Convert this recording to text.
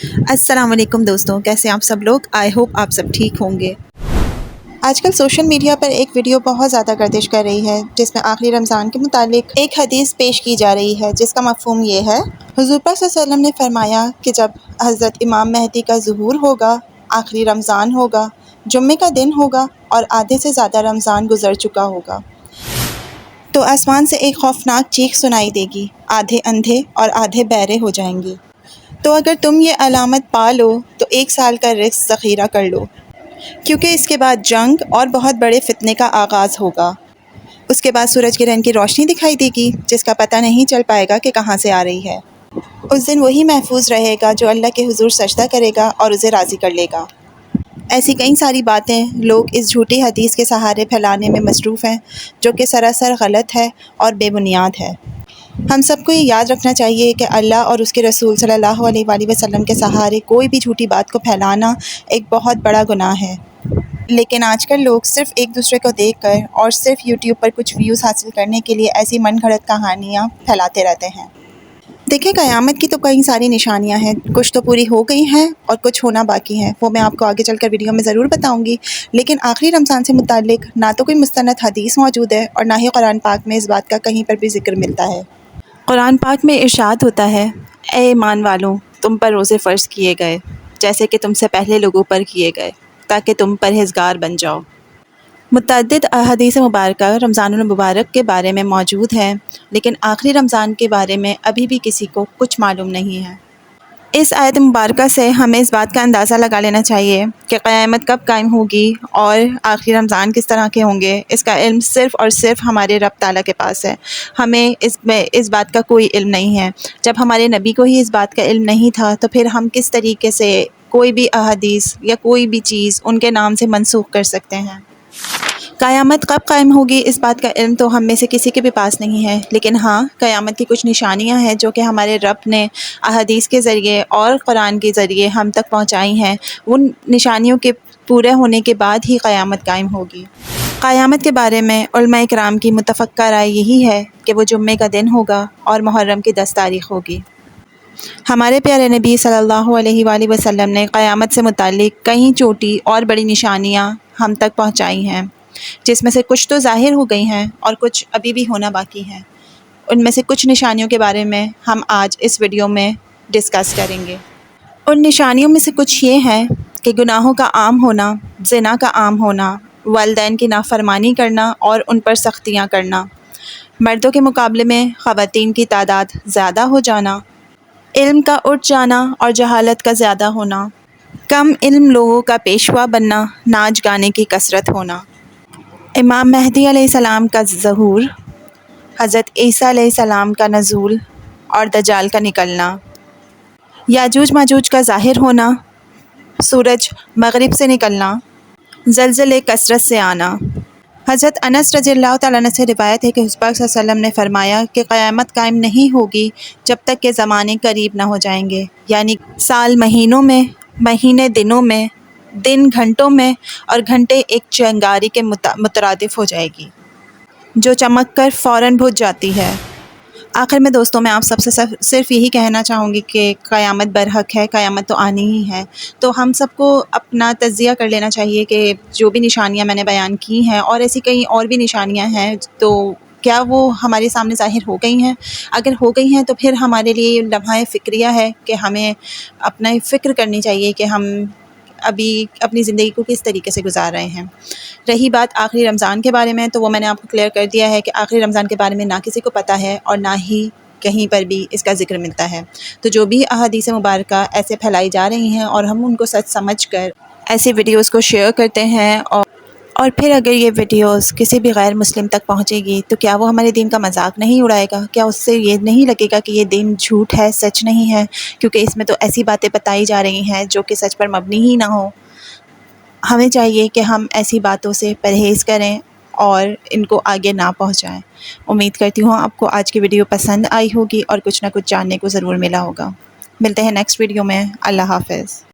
السلام علیکم دوستوں، کیسے آپ سب لوگ؟ آئی ہوپ آپ سب ٹھیک ہوں گے۔ آج کل سوشل میڈیا پر ایک ویڈیو بہت زیادہ گردش کر رہی ہے جس میں آخری رمضان کے متعلق ایک حدیث پیش کی جا رہی ہے جس کا مفہوم یہ ہے، حضور پاک صلی اللہ علیہ وسلم نے فرمایا کہ جب حضرت امام مہدی کا ظہور ہوگا، آخری رمضان ہوگا، جمعے کا دن ہوگا اور آدھے سے زیادہ رمضان گزر چکا ہوگا، تو آسمان سے ایک خوفناک چیخ سنائی دے گی، آدھے اندھے اور آدھے بہرے ہو جائیں گے۔ تو اگر تم یہ علامت پا لو تو 1 سال کا رزق ذخیرہ کر لو، کیونکہ اس کے بعد جنگ اور بہت بڑے فتنے کا آغاز ہوگا۔ اس کے بعد سورج گرہن کی روشنی دکھائی دے گی جس کا پتہ نہیں چل پائے گا کہ کہاں سے آ رہی ہے۔ اس دن وہی محفوظ رہے گا جو اللہ کے حضور سجدہ کرے گا اور اسے راضی کر لے گا۔ ایسی کئی ساری باتیں لوگ اس جھوٹی حدیث کے سہارے پھیلانے میں مصروف ہیں جو کہ سراسر غلط ہے اور بے بنیاد ہے۔ ہم سب کو یہ یاد رکھنا چاہیے کہ اللہ اور اس کے رسول صلی اللہ علیہ وآلہ وسلم کے سہارے کوئی بھی جھوٹی بات کو پھیلانا ایک بہت بڑا گناہ ہے، لیکن آج کل لوگ صرف ایک دوسرے کو دیکھ کر اور صرف یوٹیوب پر کچھ ویوز حاصل کرنے کے لیے ایسی من گھڑت کہانیاں پھیلاتے رہتے ہیں۔ دیکھیں، قیامت کی تو کئی ساری نشانیاں ہیں، کچھ تو پوری ہو گئی ہیں اور کچھ ہونا باقی ہیں، وہ میں آپ کو آگے چل کر ویڈیو میں ضرور بتاؤں گی، لیکن آخری رمضان سے متعلق نہ تو کوئی مستند حدیث موجود ہے اور نہ ہی قرآن پاک میں اس بات کا کہیں پر بھی ذکر ملتا ہے۔ قرآن پاک میں ارشاد ہوتا ہے، اے ایمان والوں، تم پر روزے فرض کیے گئے جیسے کہ تم سے پہلے لوگوں پر کیے گئے تاکہ تم پرہیزگار بن جاؤ۔ متعدد احادیث مبارکہ رمضان المبارک کے بارے میں موجود ہیں، لیکن آخری رمضان کے بارے میں ابھی بھی کسی کو کچھ معلوم نہیں ہے۔ اس آیت مبارکہ سے ہمیں اس بات کا اندازہ لگا لینا چاہیے کہ قیامت کب قائم ہوگی اور آخری رمضان کس طرح کے ہوں گے۔ اس کا علم صرف اور صرف ہمارے رب تعالیٰ کے پاس ہے، ہمیں اس بات کا کوئی علم نہیں ہے۔ جب ہمارے نبی کو ہی اس بات کا علم نہیں تھا تو پھر ہم کس طریقے سے کوئی بھی احادیث یا کوئی بھی چیز ان کے نام سے منسوخ کر سکتے ہیں۔ قیامت کب قائم ہوگی اس بات کا علم تو ہم میں سے کسی کے بھی پاس نہیں ہے، لیکن ہاں، قیامت کی کچھ نشانیاں ہیں جو کہ ہمارے رب نے احادیث کے ذریعے اور قرآن کے ذریعے ہم تک پہنچائی ہیں۔ ان نشانیوں کے پورے ہونے کے بعد ہی قیامت قائم ہوگی۔ قیامت کے بارے میں علماء اکرام کی متفقہ رائے یہی ہے کہ وہ جمعے کا دن ہوگا اور محرم کی 10 تاریخ ہوگی۔ ہمارے پیارے نبی صلی اللہ علیہ وآلہ وسلم نے قیامت سے متعلق کئی چھوٹی اور بڑی نشانیاں ہم تک پہنچائی ہیں، جس میں سے کچھ تو ظاہر ہو گئی ہیں اور کچھ ابھی بھی ہونا باقی ہیں۔ ان میں سے کچھ نشانیوں کے بارے میں ہم آج اس ویڈیو میں ڈسکس کریں گے۔ ان نشانیوں میں سے کچھ یہ ہیں کہ گناہوں کا عام ہونا، زنا کا عام ہونا، والدین کی نافرمانی کرنا اور ان پر سختیاں کرنا، مردوں کے مقابلے میں خواتین کی تعداد زیادہ ہو جانا، علم کا اٹھ جانا اور جہالت کا زیادہ ہونا، کم علم لوگوں کا پیشوا بننا، ناچ گانے کی کثرت ہونا، امام مہدی علیہ السلام کا ظہور، حضرت عیسیٰ علیہ السلام کا نزول اور دجال کا نکلنا، یاجوج ماجوج کا ظاہر ہونا، سورج مغرب سے نکلنا، زلزلے کثرت سے آنا۔ حضرت انس رضی اللہ تعالیٰ عنہ سے روایت ہے کہ حضور پاک صلی اللہ علیہ وسلم نے فرمایا کہ قیامت قائم نہیں ہوگی جب تک کہ زمانے قریب نہ ہو جائیں گے، یعنی سال مہینوں میں، مہینے دنوں میں، دن گھنٹوں میں اور گھنٹے ایک چنگاری کے مترادف ہو جائے گی جو چمک کر فوراً بجھ جاتی ہے۔ آخر میں دوستوں، میں آپ سب سے صرف یہی کہنا چاہوں گی کہ قیامت برحق ہے، قیامت تو آنی ہی ہے، تو ہم سب کو اپنا تجزیہ کر لینا چاہیے کہ جو بھی نشانیاں میں نے بیان کی ہیں اور ایسی کئی اور بھی نشانیاں ہیں تو کیا وہ ہمارے سامنے ظاہر ہو گئی ہیں؟ اگر ہو گئی ہیں تو پھر ہمارے لیے لمحہ فکریہ ہے کہ ہمیں اپنا فکر کرنی چاہیے کہ ہم ابھی اپنی زندگی کو کس طریقے سے گزار رہے ہیں۔ رہی بات آخری رمضان کے بارے میں، تو وہ میں نے آپ کو کلیئر کر دیا ہے کہ آخری رمضان کے بارے میں نہ کسی کو پتہ ہے اور نہ ہی کہیں پر بھی اس کا ذکر ملتا ہے۔ تو جو بھی احادیث مبارکہ ایسے پھیلائی جا رہی ہیں اور ہم ان کو سچ سمجھ کر ایسی ویڈیوز کو شیئر کرتے ہیں اور پھر اگر یہ ویڈیوز کسی بھی غیر مسلم تک پہنچے گی تو کیا وہ ہمارے دین کا مذاق نہیں اڑائے گا؟ کیا اس سے یہ نہیں لگے گا کہ یہ دین جھوٹ ہے، سچ نہیں ہے؟ کیونکہ اس میں تو ایسی باتیں بتائی جا رہی ہیں جو کہ سچ پر مبنی ہی نہ ہو۔ ہمیں چاہیے کہ ہم ایسی باتوں سے پرہیز کریں اور ان کو آگے نہ پہنچائیں۔ امید کرتی ہوں آپ کو آج کی ویڈیو پسند آئی ہوگی اور کچھ نہ کچھ جاننے کو ضرور ملا ہوگا۔ ملتے ہیں نیکسٹ ویڈیو میں۔ اللہ حافظ۔